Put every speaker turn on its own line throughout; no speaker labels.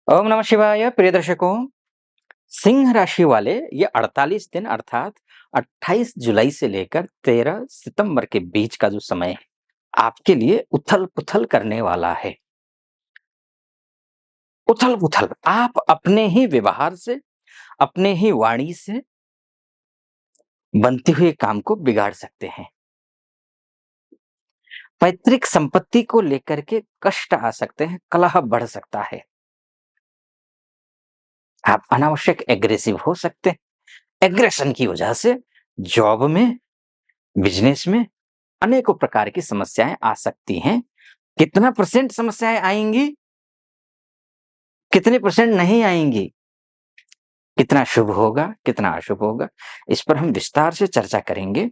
ओम नमः शिवाय। प्रिय दर्शकों, सिंह राशि वाले ये 48 दिन अर्थात 28 जुलाई से लेकर 13 सितंबर के बीच का जो समय है, आपके लिए उथल-पुथल करने वाला है। उथल-पुथल आप अपने ही व्यवहार से, अपने ही वाणी से बनते हुए काम को बिगाड़ सकते हैं। पैतृक संपत्ति को लेकर के कष्ट आ सकते हैं, कलह बढ़ सकता है। आप अनावश्यक एग्रेसिव हो सकते हैं। एग्रेशन की वजह से जॉब में, बिज़नेस में अनेकों प्रकार की समस्याएँ आ सकती हैं। कितना परसेंट समस्याएँ आएँगी, कितने परसेंट नहीं आएँगी, कितना शुभ होगा, कितना अशुभ होगा, इस पर हम विस्तार से चर्चा करेंगे।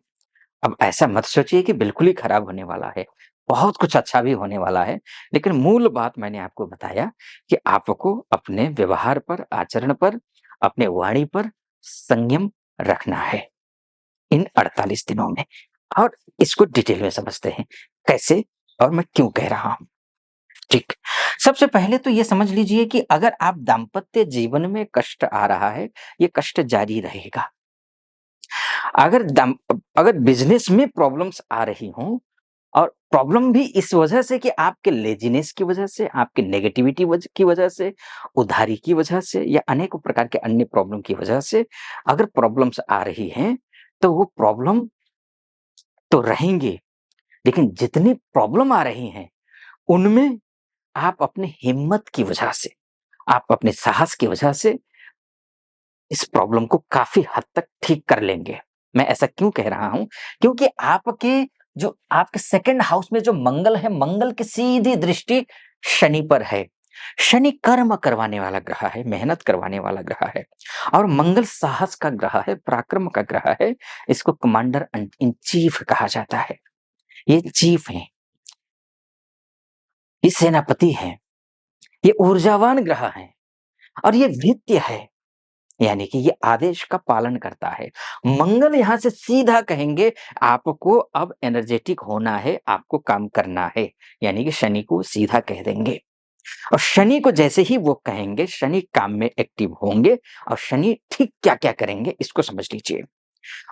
अब ऐसा मत सोचिए कि बिल्कुल ही खराब होने वाला है, बहुत कुछ अच्छा भी होने वाला है। लेकिन मूल बात मैंने आपको बताया कि आपको अपने व्यवहार पर, आचरण पर, अपने वाणी पर संयम रखना है, इन 48 दिनों में। और इसको डिटेल में समझते हैं, कैसे और मैं क्यों कह रहा हूँ। ठीक। सबसे पहले तो ये समझ लीजिए कि अगर आप दाम्पत्य जीवन में कष्ट आ रहा है, ये कष्ट जारी रहेगा। अगर दाम अगर बिज़नेस में प्रॉब्लम्स आ रही हों और प्रॉब्लम भी इस वजह से कि आपके लेज़ीनेस की वजह से, आपकी नेगेटिविटी की वजह से, उधारी की वजह से या अनेकों प्रकार के अन्य प्रॉब्लम की वजह से अगर प्रॉब्लम्स आ रही हैं, तो वो प्रॉब्लम तो रहेंगे, लेकिन जितनी प्रॉब्लम आ रही हैं, उनमें आप अपनी हिम्मत की वजह से, आप अपने साहस की वजह से इस प्रॉब्लम को काफ़ी हद तक ठीक कर लेंगे। मैं ऐसा क्यों कह रहा हूँ? क्योंकि आपके सेकंड हाउस में जो मंगल है, मंगल की सीधी दृष्टि शनि पर है। शनि कर्म करवाने वाला ग्रह है, मेहनत करवाने वाला ग्रह है और मंगल साहस का ग्रह है, पराक्रम का ग्रह है। इसको कमांडर इन चीफ कहा जाता है। ये चीफ हैं, ये सेनापति हैं, ये ऊर्जावान ग्रह हैं और ये भृत्य है। यानी कि ये आदेश का पालन करता है। मंगल यहाँ से सीधा कहेंगे आपको अब एनर्जेटिक होना है, आपको काम करना है। यानी कि शनि को सीधा कह देंगे और शनि को जैसे ही वो कहेंगे, शनि काम में एक्टिव होंगे और शनि ठीक क्या-क्या करेंगे इसको समझ लीजिए।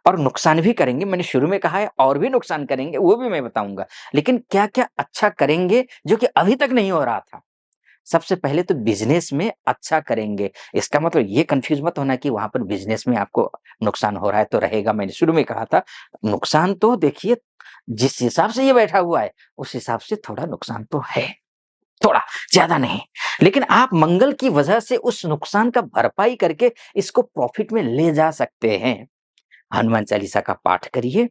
और नुकसान भी करेंगे, मैंने शुरू में कहा है और भी नुकसान करेंगे, वो भी मैं बताऊँगा। लेकिन क्या-क्या अच्छा करेंगे जो कि अभी तक नहीं हो रहा था। सबसे पहले तो बिज़नेस में अच्छा करेंगे। इसका मतलब ये कन्फ्यूज़ मत होना कि वहाँ पर बिज़नेस में आपको नुकसान हो रहा है तो रहेगा, मैंने शुरू में कहा था, नुकसान तो देखिए जिस हिसाब से ये बैठा हुआ है, उस हिसाब से थोड़ा नुकसान तो है, थोड़ा, ज़्यादा नहीं। लेकिन आप मंगल की वजह से उस नुकसान का भरपाई करके इसको प्रॉफ़िट में ले जा सकते हैं। हनुमान चालीसा का पाठ करिए,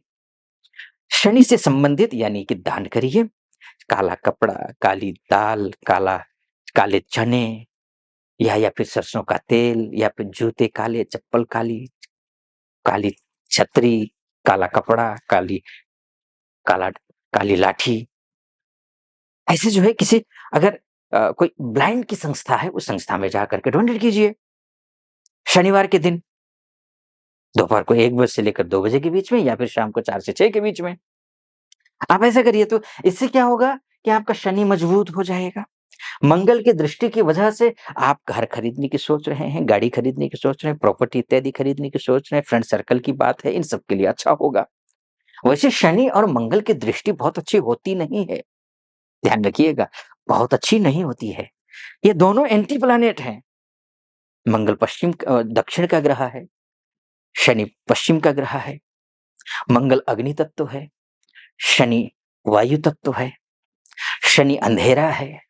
शनि से संबंधित यानी कि दान करिए, काला कपड़ा, काली दाल, काले चने या फिर सरसों का तेल या फिर जूते काले, चप्पल काली, काली छतरी, काला कपड़ा, काला काली लाठी। ऐसे जो है किसी अगर कोई ब्लाइंड की संस्था है, उस संस्था में जाकर के डोनेट कीजिए। शनिवार के दिन दोपहर को 1 बजे से लेकर 2 बजे के बीच में या फिर शाम को 4 से 6 के बीच में। आप ऐसा करिए तो इससे क्या होगा कि आपका शनि मजबूत हो जाएगा। मंगल की दृष्टि की वजह से आप घर खरीदने की सोच रहे हैं, गाड़ी खरीदने की सोच रहे हैं, प्रॉपर्टी इत्यादि खरीदने की सोच रहे हैं, फ्रेंड सर्कल की बात है, इन सब के लिए अच्छा होगा। वैसे शनि और मंगल की दृष्टि बहुत अच्छी होती नहीं है, ध्यान रखिएगा, बहुत अच्छी नहीं होती है। ये दोनों एंटी प्लैनेट हैं। मंगल दक्षिण का ग्रह है, शनि पश्चिम का ग्रह है। मंगल अग्नि तत्व है, शनि वायु तत्व है, शनि अंधेरा है,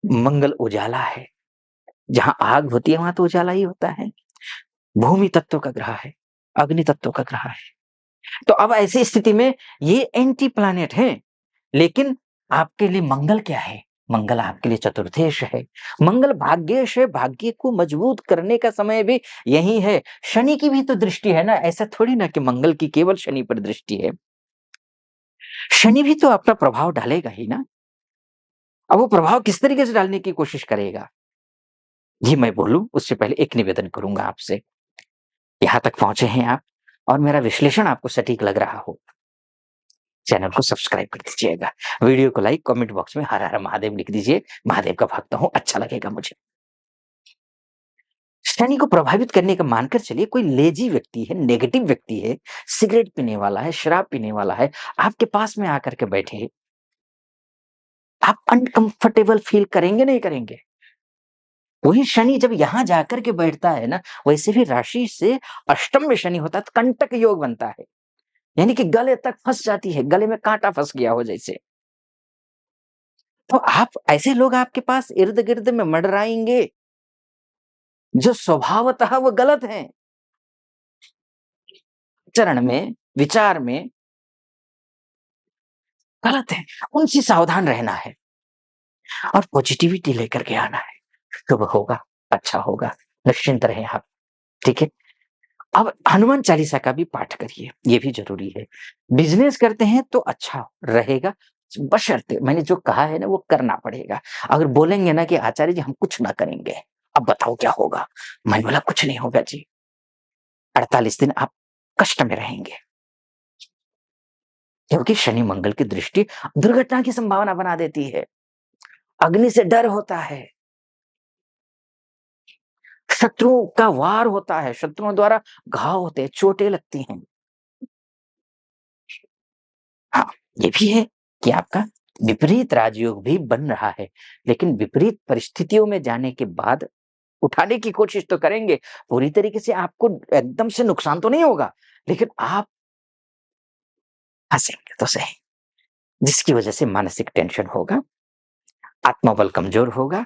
मंगल उजाला है। जहाँ आग होती है, वहाँ तो उजाला ही होता है। भूमि तत्व का ग्रह है, अग्नि तत्व का ग्रह है। तो अब ऐसी स्थिति में ये एंटी प्लैनेट हैं, लेकिन आपके लिए मंगल क्या है? मंगल आपके लिए चतुर्थेश है। मंगल भाग्येश है, भाग्य को मजबूत करने का समय भी यही है। शनि की भी तो दृष्टि है ना, ऐसा थोड़ी ना कि मंगल की केवल शनि पर दृष्टि है। शनि भी तो अपना प्रभाव डालेगा ही ना। अब वो प्रभाव किस तरीके से डालने की कोशिश करेगा? ये मैं बोलूँ उससे पहले एक निवेदन करूँगा आपसे। यहाँ तक पहुँचे हैं आप और मेरा विश्लेषण आपको सटीक लग रहा हो, चैनल को सब्सक्राइब कर दीजिएगा। वीडियो को लाइक, कमेंट बॉक्स में हर हर महादेव लिख दीजिए। महादेव का भक्त हूँ, अच्छा लगेगा मुझे। शनि को प्रभावित करने का मानकर चलिए कोई लेज़ी व्यक्ति है, नेगेटिव व्यक्ति है, सिगरेट पीने वाला है, शराब पीने वाला है, आपके पास में आकर के बैठे, आप अनकंफर्टेबल फ़ील करेंगे, नहीं करेंगे? वही शनि जब यहाँ जाकर के बैठता है ना, वैसे भी राशि से अष्टम में शनि होता है, तो कंटक योग बनता है। यानी कि गले तक फँस जाती है, गले में काँटा फँस गया हो जैसे। तो आप ऐसे लोग आपके पास इर्द-गिर्द में मंडराएँगे, जो स्वभावतः वो गलत हैं। चरण में, विचार में गलत हैं, उनसे सावधान रहना है और पॉजिटिविटी लेकर के आना है। शुभ होगा, अच्छा होगा, निश्चिंत रहें आप, ठीक है? अब हनुमान चालीसा का भी पाठ करिए, ये भी ज़रूरी है। बिज़नेस करते हैं तो अच्छा रहेगा, बशर्ते मैंने जो कहा है ना वो करना पड़ेगा। अगर बोलेंगे ना कि आचार्य जी हम कुछ ना करेंगे, अब बताओ क्या होगा? मैंने बोला कुछ नहीं होगा जी, 48 दिन आप कष्ट में रहेंगे। क्योंकि शनि मंगल की दृष्टि दुर्घटना की संभावना बना देती है, अग्नि से डर होता है, शत्रुओं का वार होता है, शत्रुओं द्वारा घाव होते हैं, चोटें लगती हैं। हाँ, ये भी है कि आपका विपरीत राजयोग भी बन रहा है, लेकिन विपरीत परिस्थितियों में जाने के बाद उठाने की कोशिश तो करेंगे, पूरी तरीके से आपको एकदम से नुकसान तो नहीं होगा, लेकिन आप हँसेंगे तो सही, जिसकी वजह से मानसिक टेंशन होगा, आत्मबल कमज़ोर होगा।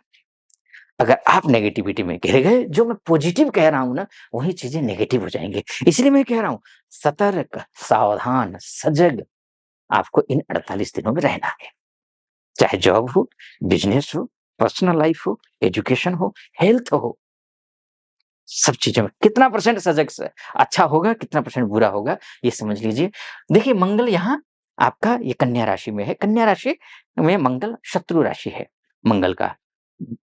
अगर आप नेगेटिविटी में घिर गए, जो मैं पॉजिटिव कह रहा हूँ ना, वही चीज़ें नेगेटिव हो जाएँगी। इसलिए मैं कह रहा हूँ, सतर्क, सावधान, सजग आपको इन 48 दिनों में रहना है। चाहे जॉब हो, बिज़नेस हो, पर्सनल लाइफ़ हो, एजुकेशन हो, हेल्थ हो, सब चीज़ों में कितना परसेंट सजग स अच्छा होगा, कितना परसेंट बुरा होगा, ये समझ लीजिए। देखिए मंगल यहाँ आपका ये कन्या राशि में है, कन्या राशि में मंगल शत्रु राशि है, मंगल का।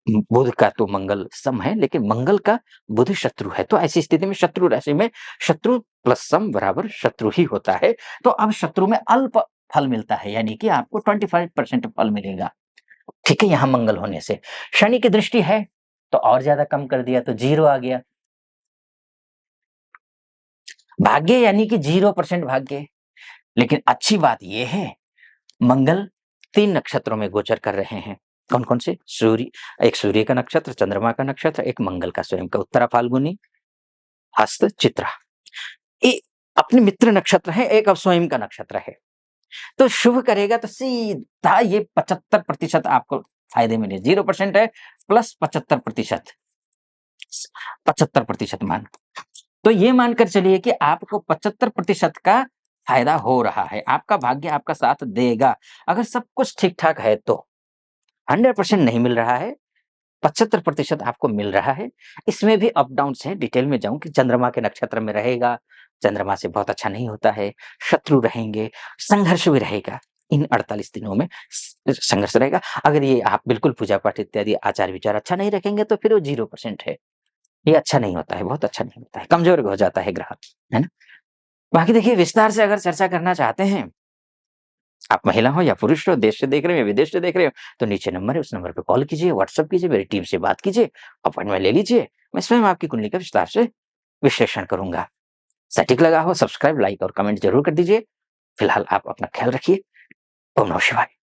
बुध का तो मंगल सम है, लेकिन मंगल का बुध शत्रु है, तो ऐसी स्थिति में शत्रु राशि में शत्रु प्लस सम बराबर शत्रु ही होता है। तो अब शत्रु में अल्प फल मिलता है, यानी कि आपको 25% फल मिलेगा। ठीक है, यहाँ मंगल होने से। शनि की दृष्टि है, तो और ज़्यादा कम कर दिया तो 0 आ गया। भाग्य यानी कि 0% भाग्य। लेकिन अच्छी बात ये है, मंगल 3 नक्षत्रों में गोचर कर रहे हैं। कौन-कौन से? एक सूर्य का नक्षत्र, चंद्रमा का नक्षत्र, एक मंगल का स्वयं का उत्तरा फाल्गुनी, हस्त, चित्रा। ये अपने मित्र नक्षत्र है, एक अब स्वयं का नक्षत्र है। तो शुभ करेगा तो सीधा ये 75% आपको फ़ायदे में ले 0% है प्लस 75%, 75% मान। तो ये मानकर चलिए कि आपको 75% का फ़ायदा हो रहा है। आपका भाग्य आपका साथ देगा। अगर सब कुछ ठीक-ठाक है तो। 100% नहीं मिल रहा है, 75% आपको मिल रहा है। इसमें भी अप-डाउन्स हैं, डिटेल में जाऊँ कि चंद्रमा के नक्षत्र में रहेगा, चंद्रमा से बहुत अच्छा नहीं होता है, शत्रु रहेंगे, संघर्ष भी रहेगा। इन 48 दिनों में संघर्ष रहेगा। अगर ये आप बिल्कुल पूजा-पाठ इत्यादि आचार-विचार अच्छा नहीं रखेंगे तो फिर वो 0% है। ये अच्छा नहीं होता है, बहुत अच्छा नहीं होता है, कमज़ोर हो जाता है ग्राहक, है ना? बाकी देखिए विस्तार से अगर चर्चा करना चाहते हैं, आप महिला हो या पुरुष हो, देश से देख रहे हो या विदेश से देख रहे हो, तो नीचे नंबर है, उस नंबर पे कॉल कीजिए, व्हाट्सएप कीजिए, मेरी टीम से बात कीजिए, अपॉइंटमेंट ले लीजिए। मैं स्वयं आपकी कुंडली का विस्तार से विश्लेषण करूँगा। सटीक लगा हो, सब्सक्राइब, लाइक और कमेंट ज़रूर कर दीजिए। फिलहाल आप अपना ख्याल रखिए। ओम नमः शिवाय।